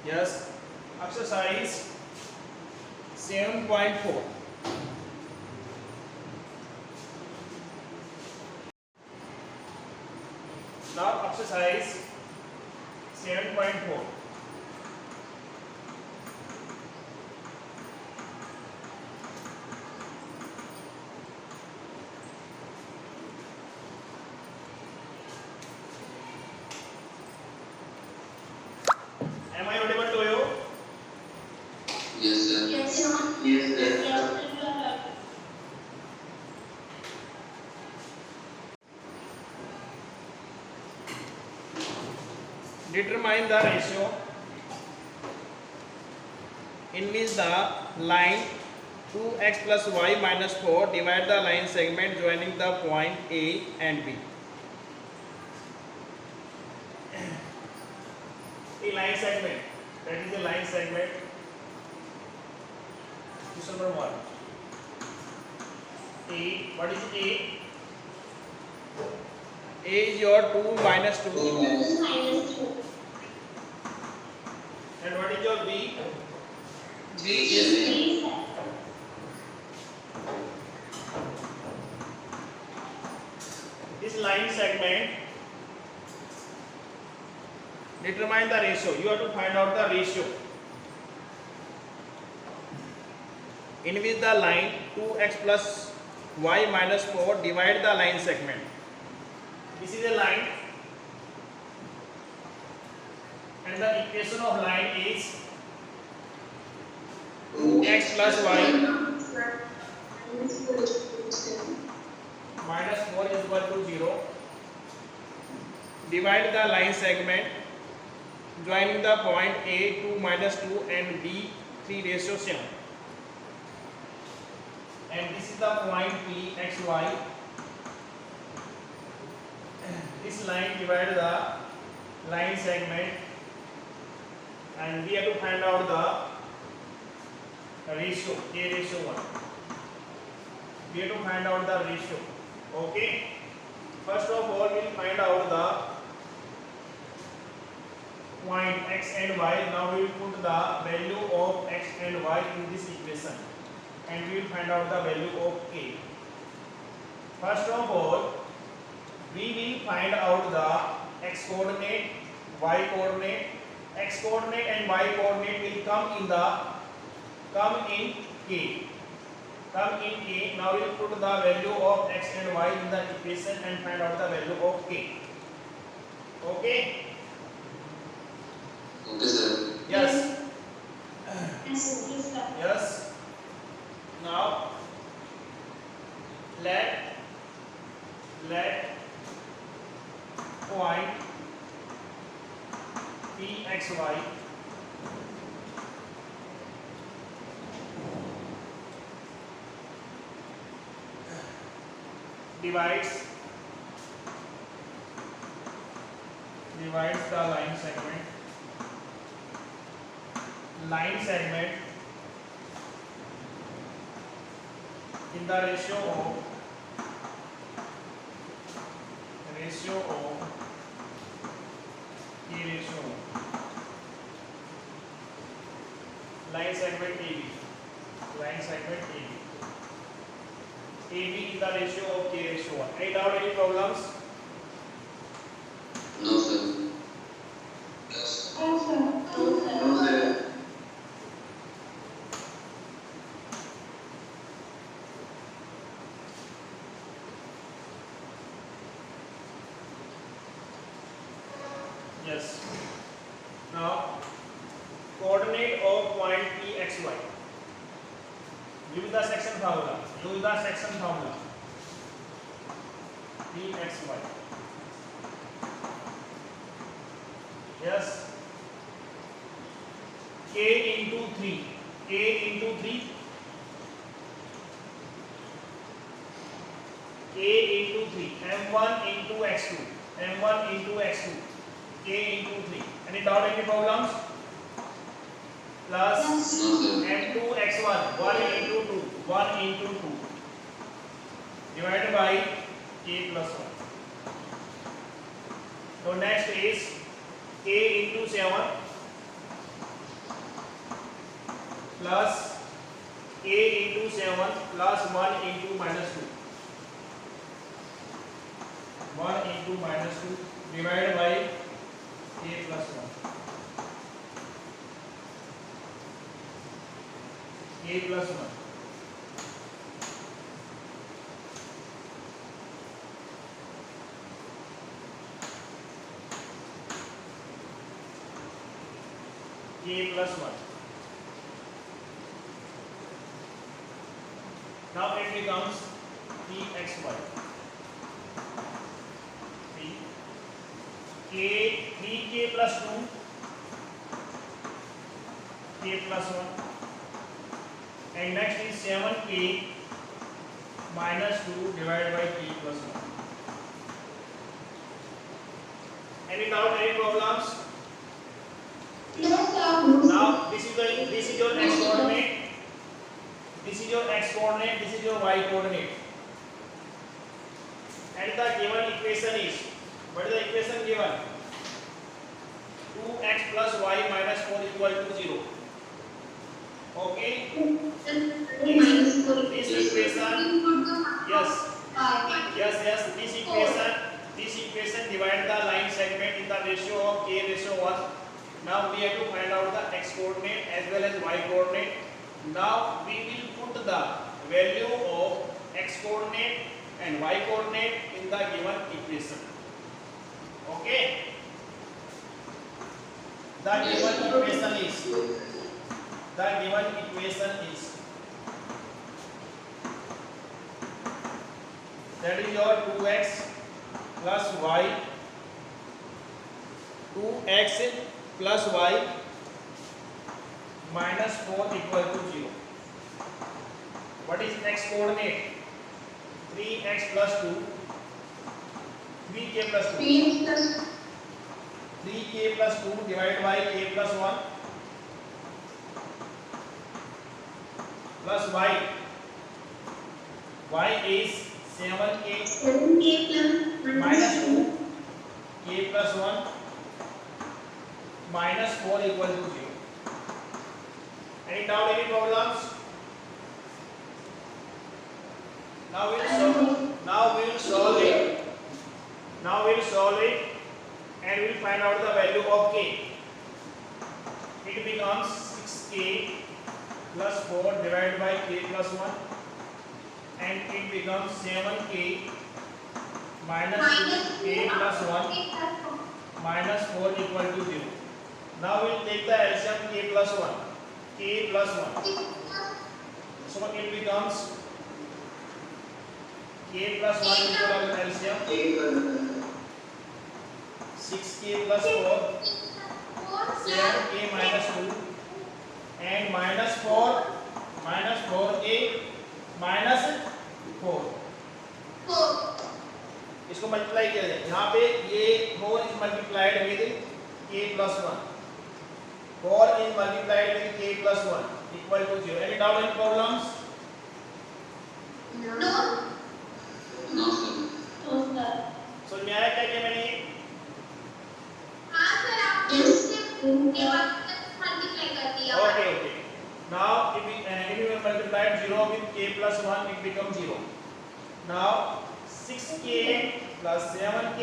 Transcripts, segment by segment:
Yes. Exercise 7.4. Now exercise 7.4. Am I audible to you? Yes, sir. Yes, sir. Yes, sir. Determine the ratio in which the line 2x plus y minus 4 divide the line segment joining the point A and B. A line segment, that is a line segment. Question number 1. A, what is A? A is your 2 minus 2. And what is your B? B is this line segment. Determine the ratio. You have to find out the ratio in which the line 2x plus y minus 4 divide the line segment. This is a line and the equation of line is 2x plus y minus 4 is equal to 0. Divide the line segment joining the point A 2 minus 2 and B 3:7. And this is the point P xy. This line divides the line segment and we have to find out the ratio A:1. We have to find out the ratio. Okay. First of all, we will find out the point x and y. Now we will put the value of x and y in this equation and we will find out the value of k. First of all, we will find out the x coordinate, y coordinate. X coordinate and y coordinate will come in k. Now we will put the value of x and y in the equation and find out the value of k. Okay? Okay, sir. Yes. Yes. Yes. Now let point Pxy divides the line segment in the ratio of k:1. Line segment AB. AB is the ratio of k:1. Any doubt, any problems? No, sir. Yes. No, sir. Yes. Now, coordinate of point Pxy. Use the section formula. Pxy. Yes. K into 3. M1 into x2. K into 3. Any doubt, any problems? Plus No, sir. M2 x1. 1 into 2. Divided by k plus 1. So next is k into 7. plus a into 7 plus 1 into minus 2. 1 into minus 2 divided by a plus 1. A plus 1. A plus 1. Now it becomes 3xy. 3k plus 2, k plus 1, and next is 7k minus 2 divided by k plus 1. Any doubt, any problems? No, sir. Now this is your x coordinate, this is your x coordinate, this is your y coordinate, and the given equation is, what is the equation given? 2x plus y minus 4 equal to 0. Okay, Minus 4. this equation, yes, this equation divide the line segment in the ratio of k ratio 1. Now we have to find out the x coordinate as well as y coordinate. Now we will put the value of x coordinate and y coordinate in the given equation. Okay, the given equation is that is your 2x plus y, 2x plus y minus 4 equal to 0. What is x coordinate? 3x plus 2, 3k plus 2, 3 plus 3k plus 2 divided by k plus 1 plus y. Y is 7k 7k plus minus 2, k plus 1 minus 4 equal to 0. Any doubt, any problems? Now we will solve it. And we will find out the value of k. It becomes 6k plus 4 divided by k plus 1, and it becomes 7k minus k plus 1 minus 4 equal to 0. Now we will take the LCM k plus 1. K plus 1. So it becomes k plus 1 equal to LCM 6k plus 4, 7k minus 2, and minus 4 4k minus 4. इसको multiply किया जाए. यहाँ पे ये 4 is multiplied with k plus 1. 4 is multiplied with k plus 1 equal to 0. Any doubt, any problems? No, sir. So न्याय क्या किया मैंने? Okay. Now if we multiply 0 with k plus 1, it becomes 0. Now 6k plus 7k,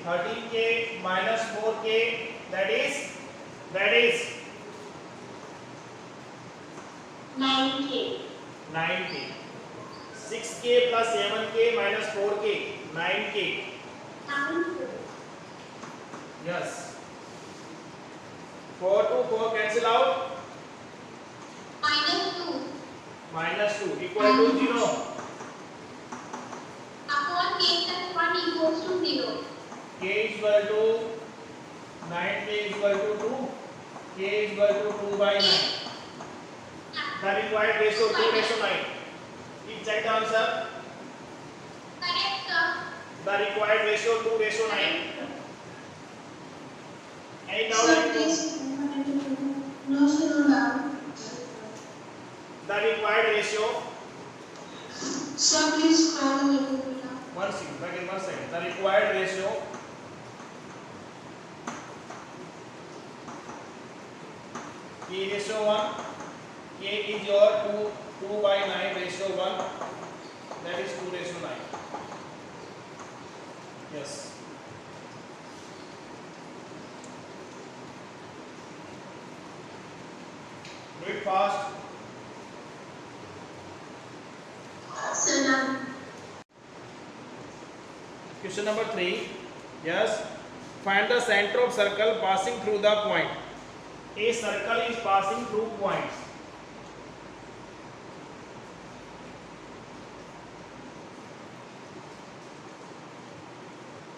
13k minus 4k, that is 9k. 9k. 6k plus 7k minus 4k, 9k. Yes. 4 to 4 cancel out. Minus 2 equal to 0. Upon k plus 1 equals to 0. K is equal to 9k is equal to 2. K is equal to 2 by 9. The required ratio 2:9. Please check the answer. Correct, sir. The required ratio 2:9. Any doubt? Sir, Any doubt? please. No, sir. The required ratio. Sir, please call a little bit up. One second. The required ratio k ratio 1 K is your 2 by 9 ratio 1, that is 2 ratio 9. Yes. Do it fast. Sir, now. Question number 3. Yes. Find the center of circle passing through the point. A circle is passing through points.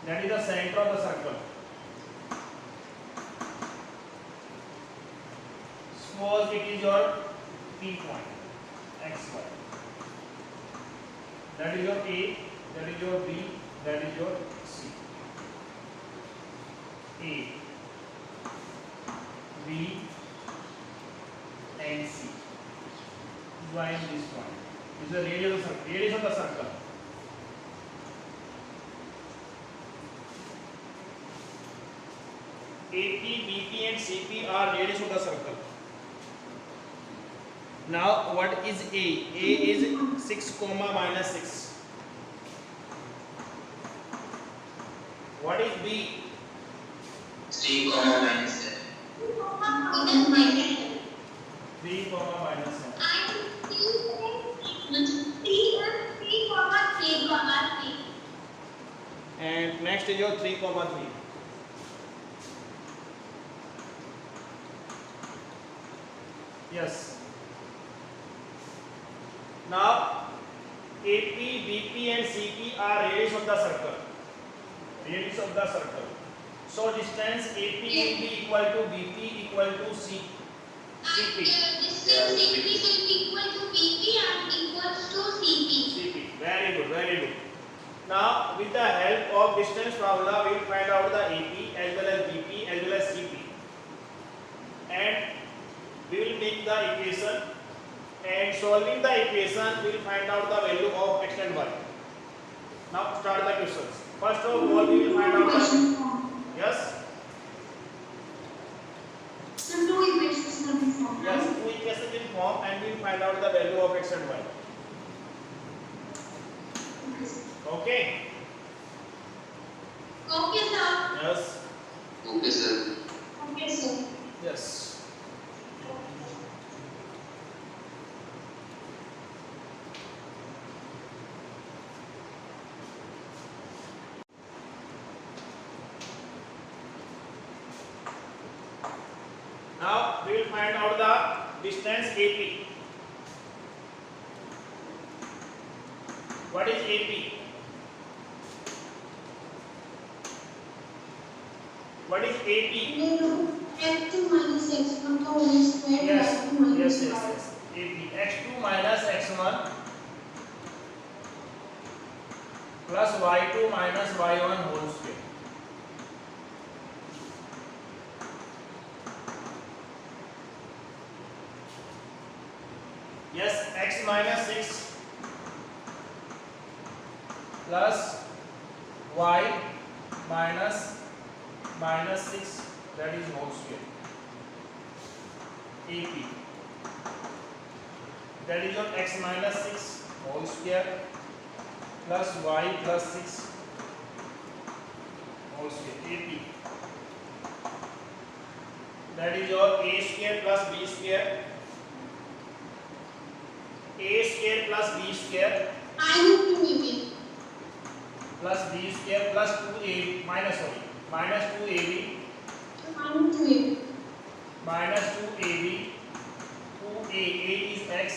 That is the center of the circle. Suppose it is your P point, XY. That is your A, that is your B, that is your C. A, B, and C. Join this point. This is the radius of the circle. Radius of the circle. AP, BP, and CP are radius of the circle. Now, what is A? A is 6, minus 6. What is B? 3, minus 7. 3, minus 7. And next is your 3, 3. Yes. Now, AP, BP, and CP are radius of the circle. Radius of the circle. So, distance AP will be equal to BP equal to CP. CP. Very good, very good. Now, with the help of distance formula, we will find out the AP as well as BP as well as CP. And we will make the equation. And solving the equation, we will find out the value of x and y. Now, start the questions. First of all, we will find out the. Yes? So, 2 equations will be formed. Yes, 2 equations will form and we will find out the value of x and y. Okay? Okay, sir. Yes. Okay, sir. Okay, sir. Yes. Now we will find out the distance AP. What is AP? What is AP? X2 minus x1 का whole square Yes, y2 minus yes, y. yes, yes. AP x2 minus x1 plus y2 minus y1 whole square. Yes, x minus 6 plus y minus 6, that is whole square. AP, that is your x minus 6 whole square plus y plus 6 whole square. AP, that is your a square plus b square. A square plus b square I need to make it. plus b square plus 2ab minus 2ab I need to make it. minus 2ab 2a is x,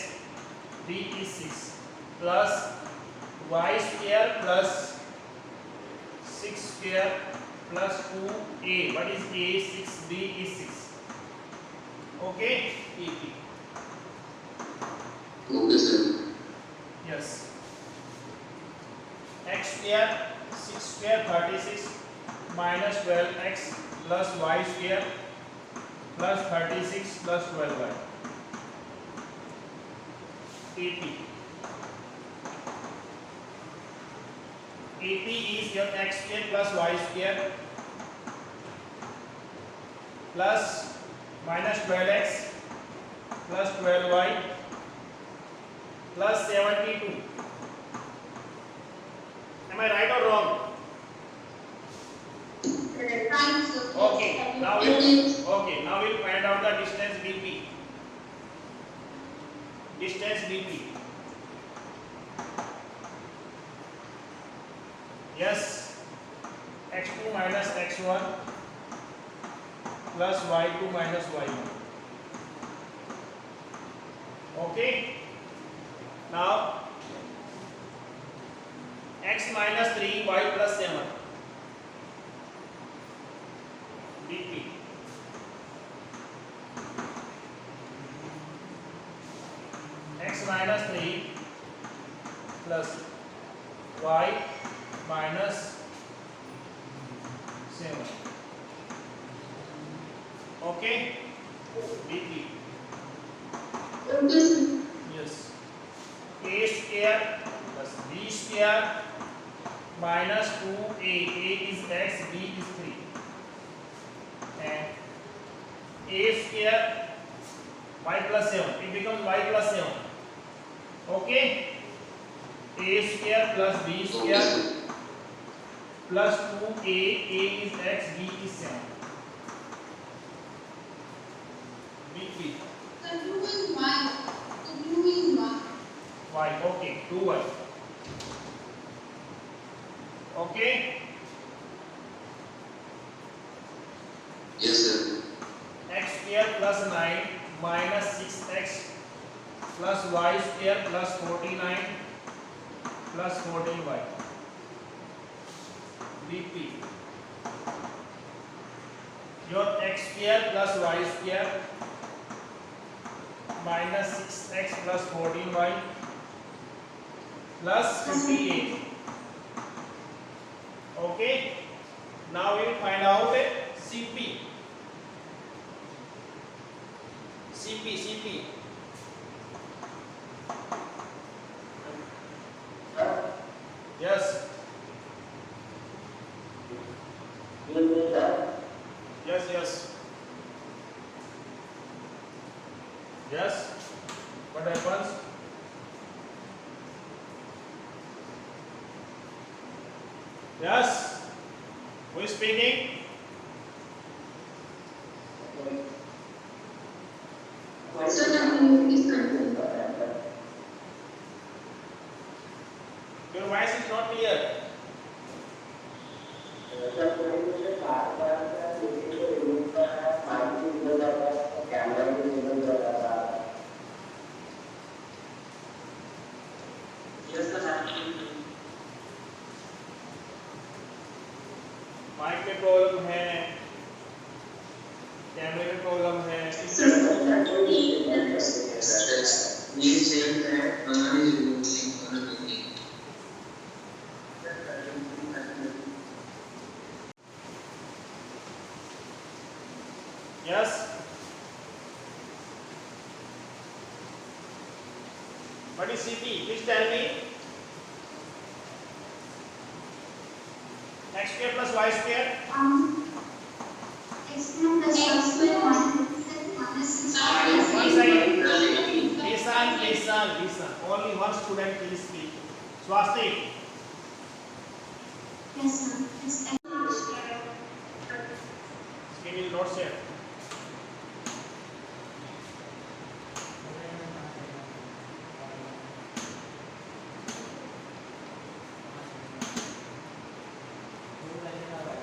b is 6 plus y square plus 6 square plus 2a. What is a? 6, b is 6. Okay, AP. Okay, sir. Yes. X square 6 square 36 minus 12x plus y square plus 36 plus 12y. AP. AP is your x square plus y square plus minus 12x plus 12y plus 72. Am I right or wrong? Right, sir. Okay. Now we'll find out the distance BP. Distance BP. Yes. x2 minus x1 plus y2 minus y1. Okay. Now x minus 3 y plus 7 BP. X minus 3 plus y minus 7. Okay. BP. Okay, sir. Yes. A square plus b square minus 2a. A is x, b is 3. And a square y plus 7. It becomes y plus 7. Okay. A square plus b square plus 2a. A is x, b is 7. BP. The blue is Y. The blue is Y. Y. Okay. 2y. Okay. Yes, sir. X square plus 9 minus 6x plus y square plus 49 plus 14y. BP. Your x square plus y square minus 6x plus 14y plus 58. Okay. Now we will find out CP. CP. Yes. Yes. What happens? Yes. Who is speaking? Sir, the blue is controlled. Your voice is not clear. Mic में problem है, कैमरे में problem है. Yes. What is CP? Please tell me. X square plus y square. X plus Y square minus 6 One second. Listen. Only one student please speak. Swastik. Yes, sir. It's Screen will not share.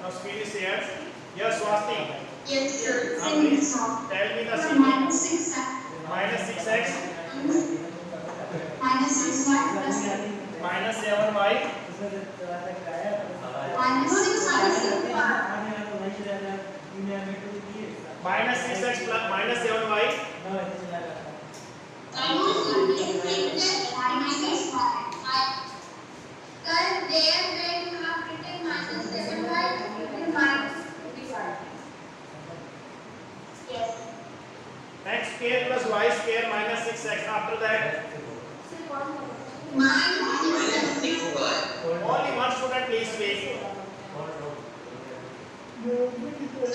Now screen is shared. Yes, Swastik. Yes, sir. Now please tell me the CP. Minus 6x. Minus 6x Minus 6y plus minus 7y minus 6 minus 6x plus minus 7y x square plus y square minus 6x. After that, only one student please speak.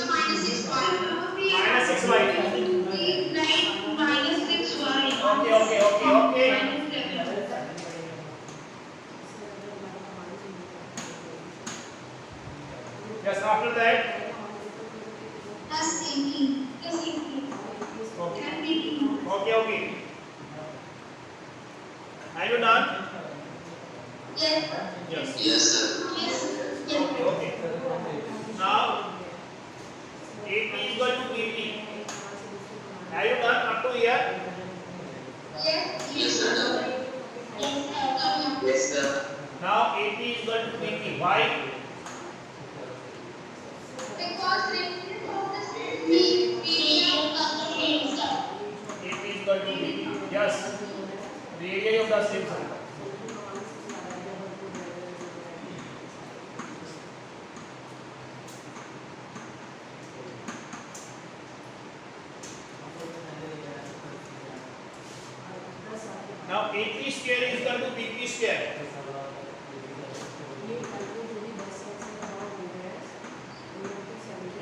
minus 6y. Minus 6y. Minus 6 CP. Plus CP. Okay. And BP. Okay. Are you done? Yes. Yes. Yes, sir. Yes. Okay. Now, AP is equal to BP. Are you done up to here? Yes. Yes, sir. Yes. Yes, sir. Now, AP is equal to BP. Why? Because radius of the medium of the same stuff. AP is equal to BP. Yes. Radii of the same circle. Now, AP square is equal to BP square.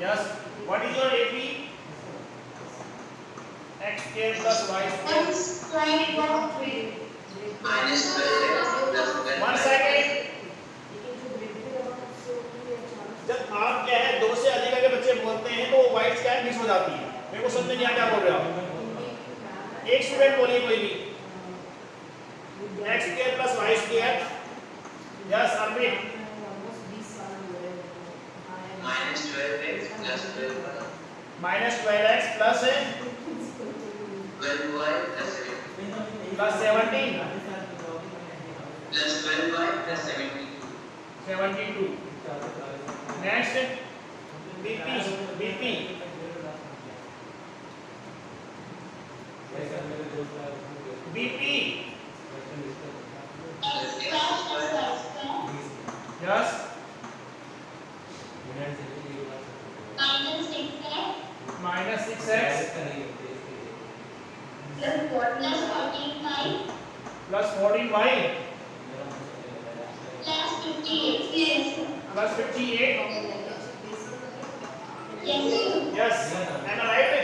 Yes. What is your AP? X square plus Y square. X square equals 3. Minus 12x plus 12. One second. जब आप क्या है दो से अधिक के बच्चे बोलते हैं तो वाइट क्या है मिस हो जाती है। मेरे को समझ में नहीं आ क्या बोल रहे हो आप। एक स्टूडेंट बोलिए कोई भी। x square plus y square. Yes, Arvind. Minus 12x plus 12. Minus 12x plus 12y plus 17. plus 17 Plus 12y plus 72. 72. Next, BP. BP. X plus y square. Yes. Minus 6x. Minus 6x Plus 14y. plus 14y Plus 58. Yes. plus 58. Yes. Yes. Am I right?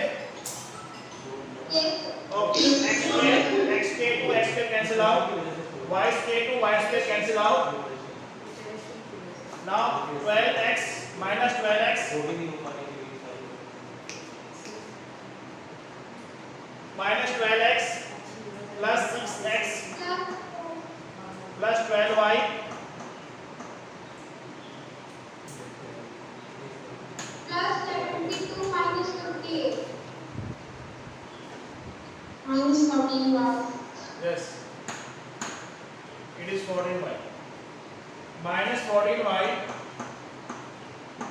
Yes. Okay. X square to x square cancel out. Y square to y square cancel out. Now 12x minus 12x minus 12x plus 6x plus 12y Plus 72 minus 58. Minus 14y. yes it is 14y minus 14y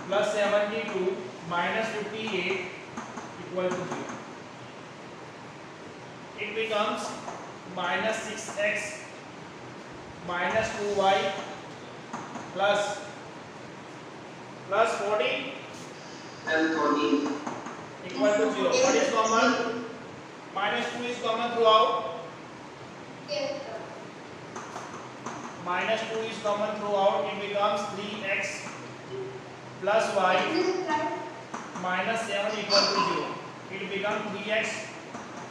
plus 72 minus 58 equal to 0. It becomes minus 6x minus 2y plus 14 And 14. equal to 0. What is common? Minus 2 is common throughout. Yes. Minus 2 is common throughout. It becomes 3x plus y minus 7 equal to 0. It becomes 3x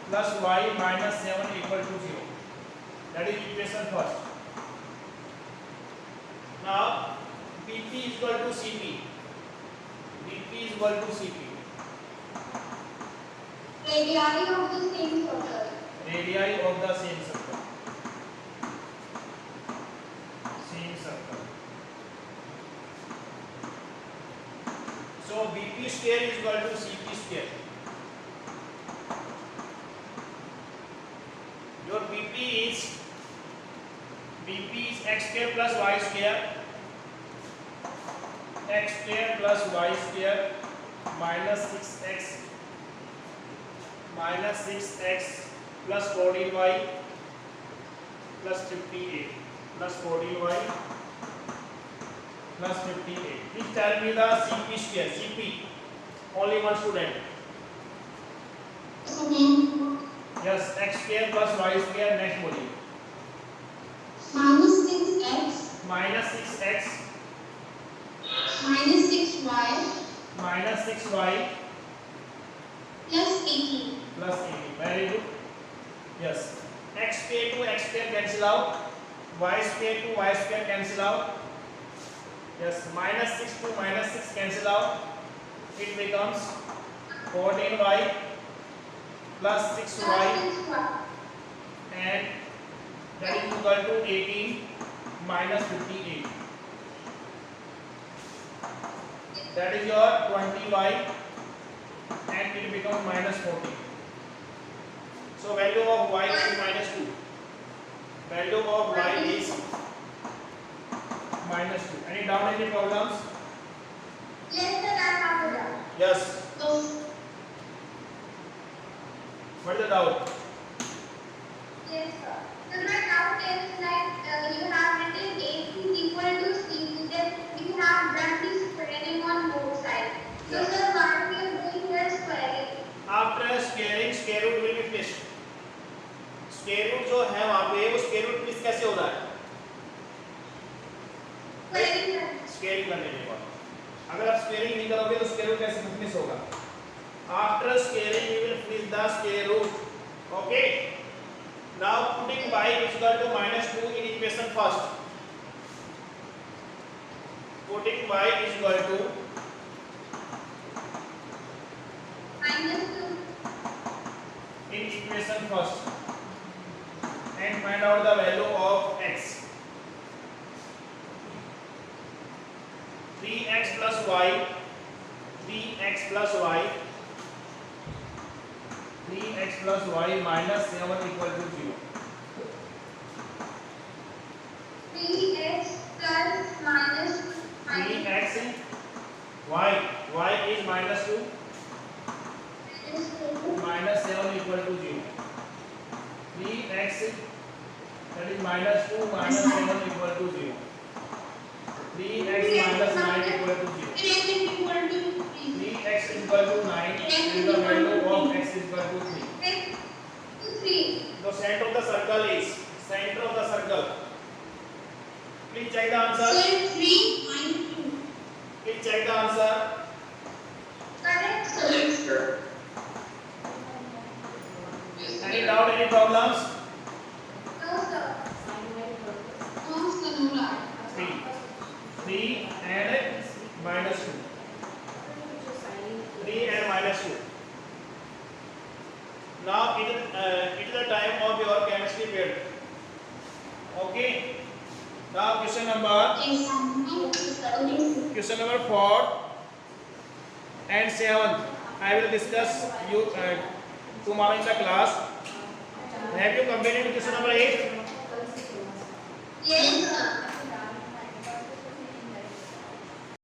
plus y minus 7 equal to 0. That is equation first. Now BP is equal to CP. BP is equal to CP. Radii of the same circle. Radii of the same circle. Same circle. So BP square is equal to CP square. Your BP is x square plus y square. X square plus y square minus 6x plus 14y plus 58 plus 14y plus 58. Please tell me the CP square. CP. Only one student. Yes, x square plus y square. Next body. Minus 6x Minus 6x minus 6y minus 6y plus 18. plus 80. Very good. Yes. X square to x square cancel out. Y square to y square cancel out. Yes. Minus 6 to minus 6 cancel out. It becomes 14y plus 6y and that is equal to 18 minus 58. That is your 20y and it becomes minus 40. So value of y is minus 2. Value of y is minus 2. Any doubt, any problems? Yes, sir, I'm after that. Yes. So, What is the doubt? yes, sir. So my doubt is like you have written A is equal to C, then you have done the squaring on both sides. So Yeah. sir, why are you doing here squaring? After squaring, square root will be finished. Square root जो है वहां पे वो square root finish कैसे हो रहा है? Squaring करने के बाद। अगर आप स्क्वायरिंग नहीं करोगे तो स्क्वायर रूट कैसे फिनिश होगा? After squaring you will finish the square root. Okay. Now putting y is equal to minus 2 in equation first. Putting y is equal to -2 in equation first and find out the value of x. 3x plus y 3x plus y 3x plus y minus 7 equal to 0. 3x plus minus 3x y is minus 2 minus 7 equal to 0. 3x that is minus 2 minus 7 equal to 0. 3x minus 9 equal to 0. 3x is equal to 9 and the value of x is equal to 3. 3. The center of the circle is please check the answer. Please check the answer. Correct, sir. Any doubt, any problems? No, sir. 3 and minus 2. 3 and minus 2. Now it is the time of your chemistry period. Okay. Now question number 4 and 7 I will discuss you tomorrow in the class. Have you completed question number 8?